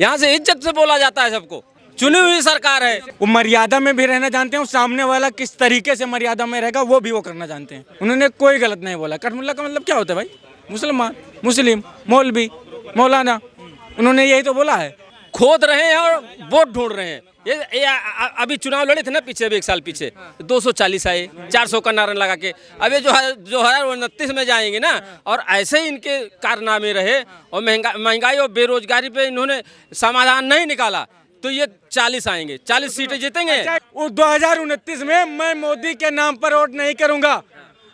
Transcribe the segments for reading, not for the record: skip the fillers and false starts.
यहाँ से इज्जत से बोला जाता है सबको। चुनी हुई सरकार है, वो मर्यादा में भी रहना जानते हैं, सामने वाला किस तरीके से मर्यादा में रहेगा वो भी वो करना जानते हैं। उन्होंने कोई गलत नहीं बोला। कठमुल्ला का मतलब क्या होता है भाई? मुसलमान, मुस्लिम, मौलवी, मौलाना, उन्होंने यही तो बोला है। खोद रहे हैं और वोट ढूंढ रहे हैं। ये अभी चुनाव लड़े थे ना पीछे, अभी 1 साल पीछे 240 आए, 400 का नारा लगा के। अब ये जो 2029 में जाएंगे ना, और ऐसे ही इनके कारनामे रहे और महंगाई और बेरोजगारी पे इन्होंने समाधान नहीं निकाला तो ये 40 आएंगे, 40 सीटें जीतेंगे। 2029 में मैं मोदी के नाम पर वोट नहीं करूंगा।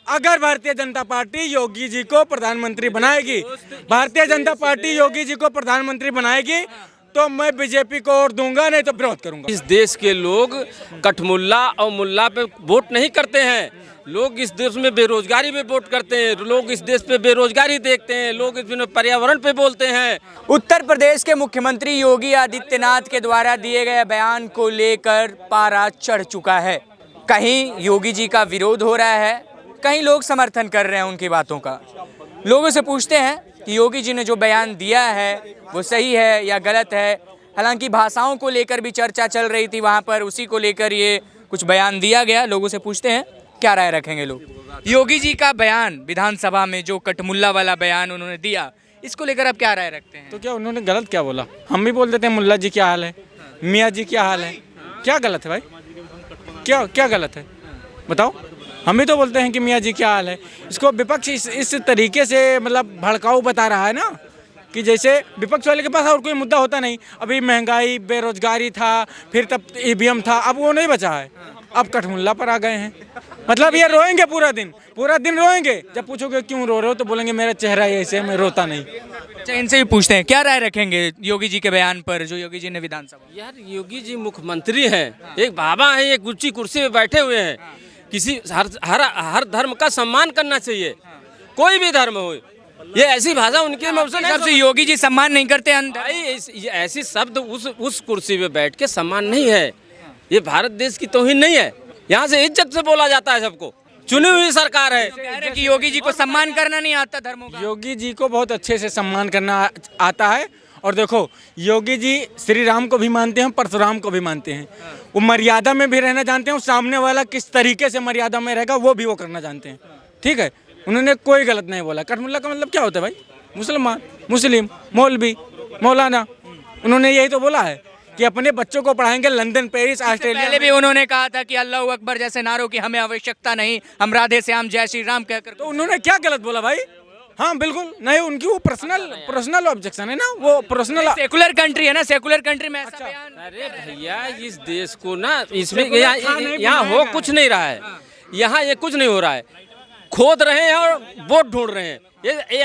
अगर भारतीय जनता पार्टी योगी जी को प्रधानमंत्री बनाएगी, भारतीय जनता पार्टी योगी जी को प्रधानमंत्री बनाएगी तो मैं बीजेपी को वोट दूंगा, नहीं तो विरोध करूंगा। इस देश के लोग कठमुल्ला और मुल्ला पे वोट नहीं करते हैं। लोग इस देश में बेरोजगारी पे वोट करते हैं, लोग इस देश पे बेरोजगारी देखते हैं, लोग इसमें पर्यावरण पे बोलते हैं। उत्तर प्रदेश के मुख्यमंत्री योगी आदित्यनाथ के द्वारा दिए गए बयान को लेकर पारा चढ़ चुका है। कहीं योगी जी का विरोध हो रहा है, कहीं लोग समर्थन कर रहे हैं उनकी बातों का। लोगों से पूछते हैं कि योगी जी ने जो बयान दिया है वो सही है या गलत है। हालांकि भाषाओं को लेकर भी चर्चा चल रही थी वहाँ पर, उसी को लेकर ये कुछ बयान दिया गया। लोगों से पूछते हैं क्या राय रखेंगे लोग। योगी जी का बयान विधानसभा में, जो कठमुल्ला वाला बयान उन्होंने दिया, इसको लेकर आप क्या राय रखते हैं? तो क्या उन्होंने गलत क्या बोला? हम भी बोल देते हैं मुल्ला जी क्या हाल है, मियाँ जी क्या हाल है। क्या गलत है भाई? क्या क्या गलत है बताओ? हम भी तो बोलते हैं कि मियाँ जी क्या हाल है। इसको विपक्ष इस तरीके से मतलब भड़काऊ बता रहा है ना, कि जैसे विपक्ष वाले के पास और कोई मुद्दा होता नहीं। अभी महंगाई, बेरोजगारी था, फिर तब ईवीएम था, अब वो नहीं बचा है, अब कठमुल्ला पर आ गए हैं। मतलब ये रोएंगे पूरा दिन रोएंगे। जब पूछोगे क्यों रो रहे हो तो बोलेंगे मेरा चेहरा ऐसे, मैं रोता नहीं। अच्छा, इनसे भी पूछते हैं क्या राय रखेंगे योगी जी के बयान पर, जो योगी जी ने विधानसभा। यार योगी जी मुख्यमंत्री हैं, एक बाबा हैं, एक ऊंची कुर्सी पे बैठे हुए हैं। किसी हर धर्म का सम्मान करना चाहिए, कोई भी धर्म हो। ये ऐसी भाषा उनके मुंह से सबसे योगी जी सम्मान नहीं करते ये ऐसी शब्द उस कुर्सी पे बैठ के सम्मान नहीं है। ये भारत देश की तौहीन नहीं है। यहाँ से इज्जत से बोला जाता है सबको। चुनी हुई सरकार है। कह रहे कि योगी जी को सम्मान करना नहीं आता धर्मों का। योगी जी को बहुत अच्छे से सम्मान करना आता है। और देखो, योगी जी श्री राम को भी मानते हैं, परशुराम को भी मानते हैं। वो मर्यादा में भी रहना जानते हैं, सामने वाला किस तरीके से मर्यादा में रहेगा वो भी वो करना जानते हैं। ठीक है, उन्होंने कोई गलत नहीं बोला। कठमुल्ला का मतलब क्या होता है भाई? मुसलमान, मुस्लिम, मौलवी, मौलाना, उन्होंने यही तो बोला है कि अपने बच्चों को पढ़ाएंगे लंदन, पेरिस, ऑस्ट्रेलिया। पहले भी उन्होंने कहा था कि अल्लाह अकबर जैसे नारों की हमें आवश्यकता नहीं, हम राधे श्याम जय श्री राम कहकर। तो उन्होंने क्या गलत बोला भाई? हाँ बिल्कुल नहीं, उनकी वो पर्सनल ऑब्जेक्शन है ना, वो पर्सनल। सेकुलर कंट्री है ना, सेकुलर कंट्री में ऐसा बयान। अरे भैया, इस देश को ना, इसमें यहाँ हो कुछ नहीं रहा है। यहाँ ये कुछ नहीं हो रहा है। खोद रहे हैं और वोट ढूंढ रहे हैं। ये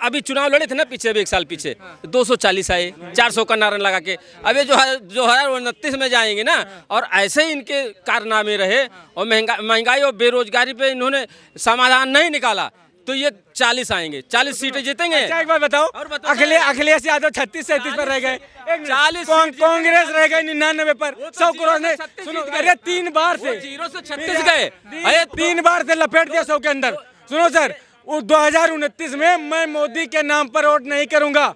अभी चुनाव लड़े थे ना पीछे, अभी 1 साल पीछे 240 आए, 400 का नारा लगा के। अब ये जो 2029 में जाएंगे ना, और ऐसे ही इनके कारनामे रहे और महंगाई और बेरोजगारी पे इन्होंने समाधान नहीं निकाला तो ये 40 आएंगे, 40 सीटें जीतेंगे। अच्छा एक बात बताओ, अखिलेश यादव 36-37 पर रह गए, 40 कांग्रेस रह गए 99 पर, 100 करोड़ नहीं। सुनो, अरे 3 बार से 0 से 36 गए। अरे 3 बार से लपेट दिया 100 के अंदर। सुनो सर, 2029 में मैं मोदी के नाम पर वोट नहीं करूंगा।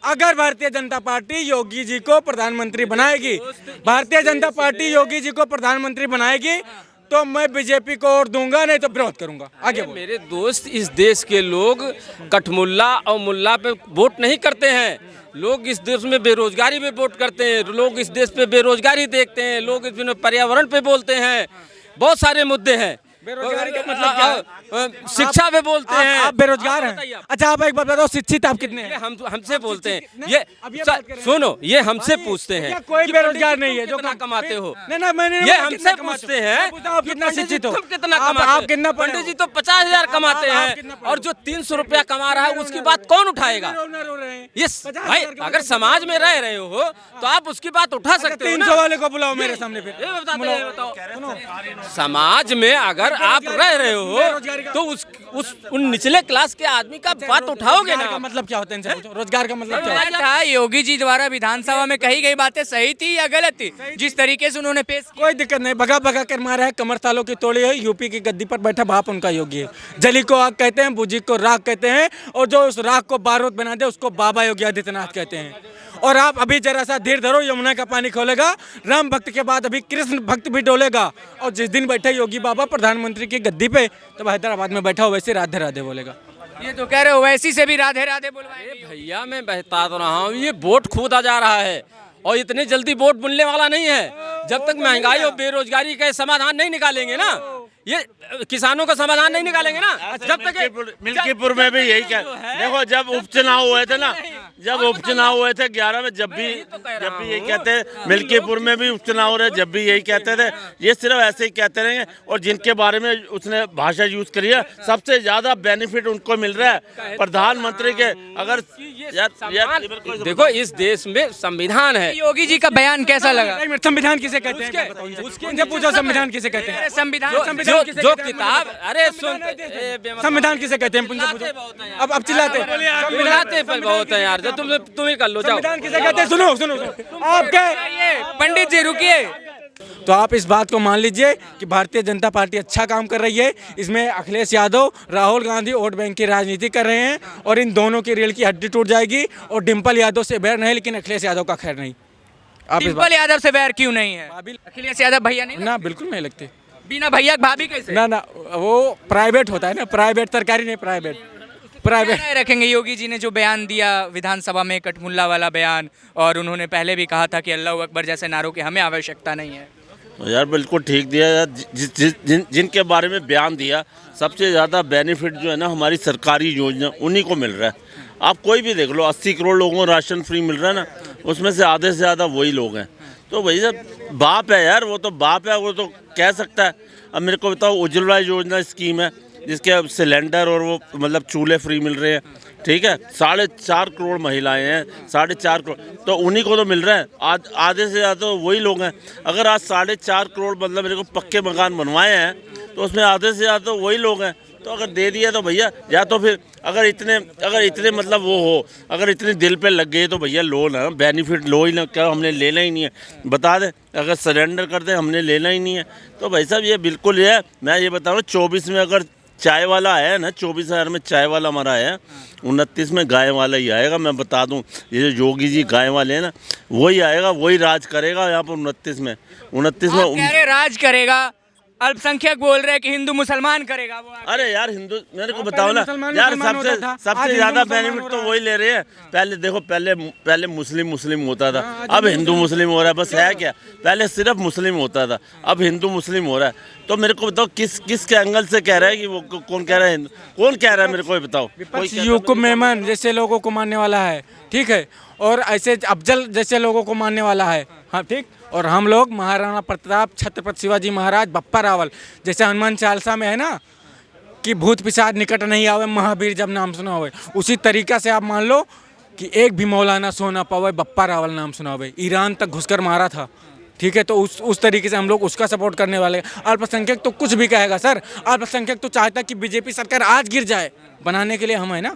अगर भारतीय जनता पार्टी योगी जी को प्रधानमंत्री बनाएगी, भारतीय जनता पार्टी योगी जी को प्रधानमंत्री बनाएगी तो मैं बीजेपी को वोट दूंगा, नहीं तो विरोध करूंगा। आगे मेरे दोस्त, इस देश के लोग कठमुल्ला और मुल्ला पे वोट नहीं करते हैं। लोग इस देश में बेरोजगारी पे वोट करते हैं, लोग इस देश पे बेरोजगारी देखते हैं, लोग इसमें पर्यावरण पे बोलते हैं। बहुत सारे मुद्दे हैं। बेरोजगारी का मतलब क्या है? शिक्षा पे बोलते हैं। आप बेरोजगार हैं? अच्छा आप एक बात बताओ, शिक्षित आप कितने हैं? हमसे बोलते हैं ये। सुनो, ये हमसे पूछते हैं। कोई बेरोजगार नहीं है जो कितना कमाते हो? मैंने ये हमसे पूछते हैं आप कितना शिक्षित हो, तुम कितना कमाते हो? आप कितना? पंडित जी तो 50,000 कमाते हैं, और जो 300 रुपया कमा रहा है उसकी बात कौन उठाएगा? ये भाई, अगर समाज में रह रहे हो तो आप उसकी बात उठा सकते हो। 300 वाले को बुलाओ मेरे सामने फिर। बताओ, समाज में अगर आप रह रहे हो तो उन निचले क्लास के आदमी का बात उठाओगे ना। मतलब क्या होता है इनसे पूछो, रोजगार का मतलब क्या होता है? था योगी जी द्वारा विधानसभा में कही गई बातें सही थी या गलत थी, जिस तरीके से उन्होंने पेश किया? कोई दिक्कत नहीं, भगा कर मारा है, कमर तालों की तोड़ी है। यूपी की गद्दी पर बैठा बाप उनका योगी है। जली को आग कहते हैं, बुझी को राख कहते हैं, और जो उस राख को बारूद बना दे उसको बाबा योगी आदित्यनाथ कहते हैं। और आप अभी जरा सा धीर धरो, यमुना का पानी खोलेगा, राम भक्त के बाद अभी कृष्ण भक्त भी डोलेगा। और जिस दिन बैठे योगी बाबा प्रधानमंत्री की गद्दी पे, तब हैदराबाद में बैठा हो वैसे राधे राधे बोलेगा। ये तो कह रहे हो वैसी से भी राधे राधे बुलवाएंगे। भैया मैं बता तो रहा हूँ, ये वोट खोदा जा रहा है और इतनी जल्दी वोट मिलने वाला नहीं है। जब तक महंगाई और बेरोजगारी का समाधान नहीं निकालेंगे ना, ये किसानों का समाधान नहीं निकालेंगे ना, जब तक मिल्कीपुर में भी यही देखो, जब उपचुनाव हुए थे ना, जब उपचुनाव हुए थे 11 में, जब भी यही कहते, मिल्कीपुर में भी उपचुनाव हो रहे, जब भी यही कहते थे। ये सिर्फ ऐसे ही कहते रहेंगे। और जिनके बारे में उसने भाषा यूज करी है, सबसे ज्यादा बेनिफिट उनको मिल रहा है प्रधानमंत्री के। अगर देखो इस देश में संविधान है। योगी जी का बयान कैसा लगा? संविधान किसे कहते हैं? उनसे पूछो संविधान किसे कहते हैं? संविधान जो किताब, अरे सुन, संविधान किसे कहते हैं? अब चिल्लाते बहुत है यार, जो तुम ही कर लो, जाओ। संविधान किसे कहते हैं? सुनो सुनो, आप क्या पंडित जी रुकिए। तो आप इस बात को मान लीजिए कि भारतीय जनता पार्टी अच्छा काम कर रही है। इसमें अखिलेश यादव, राहुल गांधी वोट बैंक की राजनीति कर रहे हैं और इन दोनों की रीढ़ की हड्डी टूट जाएगी। और डिम्पल यादव से बैर नहीं, लेकिन अखिलेश यादव का खैर नहीं। आप डिम्पल यादव से बैर क्यों नहीं है? अखिलेश यादव भैया नहीं ना, बिल्कुल नहीं लगती। बिना भैया भाभी कैसे? ना, वो प्राइवेट होता है ना, प्राइवेट, सरकारी नहीं, प्राइवेट। क्या राय रखेंगे? योगी जी ने जो बयान दिया विधानसभा में, कठमुल्ला वाला बयान, और उन्होंने पहले भी कहा था कि अल्लाह अकबर जैसे नारों की हमें आवश्यकता नहीं है। यार बिल्कुल ठीक दिया यार। जिनके बारे में बयान दिया, सबसे ज़्यादा बेनिफिट जो है ना हमारी सरकारी योजना उन्हीं को मिल रहा है। आप कोई भी देख लो, 80 करोड़ लोगों को राशन फ्री मिल रहा है ना, उसमें से आधे से ज़्यादा वही लोग हैं। तो वही सब बाप है यार, वो तो बाप है, वो तो कह सकता है। अब मेरे को बताओ, उज्ज्वला योजना स्कीम है जिसके सिलेंडर और वो मतलब चूल्हे फ्री मिल रहे हैं, ठीक है। 4.5 करोड़ महिलाएं हैं, 4.5 करोड़, तो उन्हीं को तो मिल रहा है। आधे से ज़्यादा तो वही लोग हैं। अगर आज 4.5 करोड़ मतलब मेरे को पक्के मकान बनवाए हैं, तो उसमें आधे से ज़्यादा तो वही लोग हैं। तो अगर दे दिया तो भैया, या तो फिर अगर इतने मतलब वो हो, अगर इतने दिल पे लग गए तो भैया लो ना, बेनिफिट लो ही ना, क्या हमने लेना ही नहीं है, बता दे। अगर सरेंडर कर दे, हमने लेना ही नहीं है। तो भाई साहब ये बिल्कुल ये है। मैं ये बता रहा हूँ, 24 में अगर चाय वाला आया है ना, 24,000 में चाय वाला हमारा है, 29 में गाय वाला ही आएगा। मैं बता दूं, ये जो योगी जी गाय वाले हैं ना, वही आएगा, वही राज करेगा यहाँ पर 29 में। 29 में कह रहे राज करेगा, अल्पसंख्यक बोल रहे हैं कि हिंदू मुसलमान करेगा वो। अरे यार हिंदू, मेरे को बताओ ना यार, सबसे ज्यादा बेनिफिट तो वही ले रहे हैं। पहले देखो, पहले मुस्लिम होता था, अब हिंदू मुस्लिम हो रहा है। बस है क्या, पहले सिर्फ मुस्लिम होता था, अब हिंदू मुस्लिम हो रहा है। तो मेरे को बताओ किस के एंगल से कह रहा है कि वो कौन कह रहा है, कौन कह रहा है, मेरे को बताओ। यूकुब मेमन जैसे लोगों को मानने वाला है, ठीक है, और ऐसे अफजल जैसे लोगों को मानने वाला है, हाँ ठीक। और हम लोग महाराणा प्रताप, छत्रपति शिवाजी महाराज, बप्पा रावल, जैसे हनुमान चालीसा में है ना कि भूत पिशाच निकट नहीं आवे, महावीर जब नाम सुना हुए, उसी तरीका से आप मान लो कि एक भी मौलाना सो ना पावे, बप्पा रावल नाम सुना हुए। ईरान तक घुसकर मारा था, ठीक है। तो उस तरीके से हम लोग उसका सपोर्ट करने वाले हैं। अल्पसंख्यक तो कुछ भी कहेगा सर, अल्पसंख्यक तो चाहता कि बीजेपी सरकार आज गिर जाए, बनाने के लिए हम है ना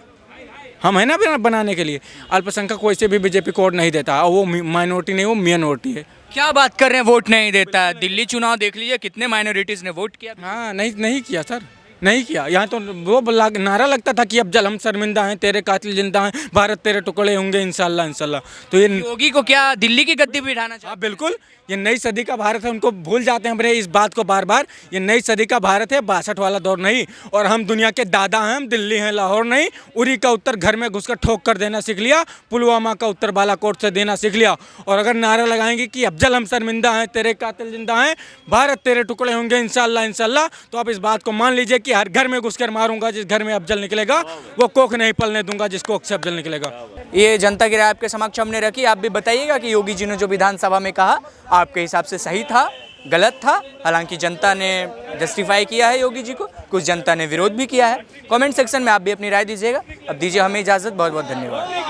बनाने के लिए। अल्पसंख्यक वैसे भी बीजेपी को वोट नहीं देता, और वो माइनॉरिटी नहीं, वो मिनॉरिटी है। क्या बात कर रहे हैं, वोट नहीं देता है? दिल्ली चुनाव देख लीजिए, कितने माइनॉरिटीज ने वोट किया। हाँ, नहीं किया सर, नहीं किया। यहाँ तो वो नारा लगता था कि अफजल हम शर्मिंदा हैं, तेरे कातिल जिंदा हैं, भारत तेरे टुकड़े होंगे इंशाल्लाह इंशाल्लाह। तो ये योगी को क्या दिल्ली की गद्दी पे बिठाना चाहिए? बिल्कुल, ये नई सदी का भारत है। उनको भूल जाते हैं अपने इस बात को बार बार। ये नई सदी का भारत है, 62 वाला दौर नहीं। और हम दुनिया के दादा हैं, हम दिल्ली हैं, लाहौर नहीं। उरी का उत्तर घर में घुसकर ठोक कर देना सीख लिया, पुलवामा का उत्तर बालाकोट से देना सीख लिया। और अगर नारा लगाएंगे कि अफजल हम शर्मिंदा हैं, तेरे कातिल जिंदा हैं, भारत तेरे टुकड़े होंगे इंशाल्लाह इंशाल्लाह, तो आप इस बात को मान लीजिए कि हर घर में घुसकर मारूंगा जिस घर में अफजल निकलेगा, वो कोख नहीं पलने दूंगा जिस कोख से अफजल निकलेगा। ये जनता की राय आपके समक्ष हमने रखी। आप भी बताइएगा कि योगी जी ने जो विधानसभा में कहा आपके हिसाब से सही था, गलत था। हालांकि जनता ने जस्टिफाई किया है योगी जी को, कुछ जनता ने विरोध भी किया है। कमेंट सेक्शन में आप भी अपनी राय दीजिएगा। अब दीजिए हमें इजाज़त, बहुत बहुत धन्यवाद।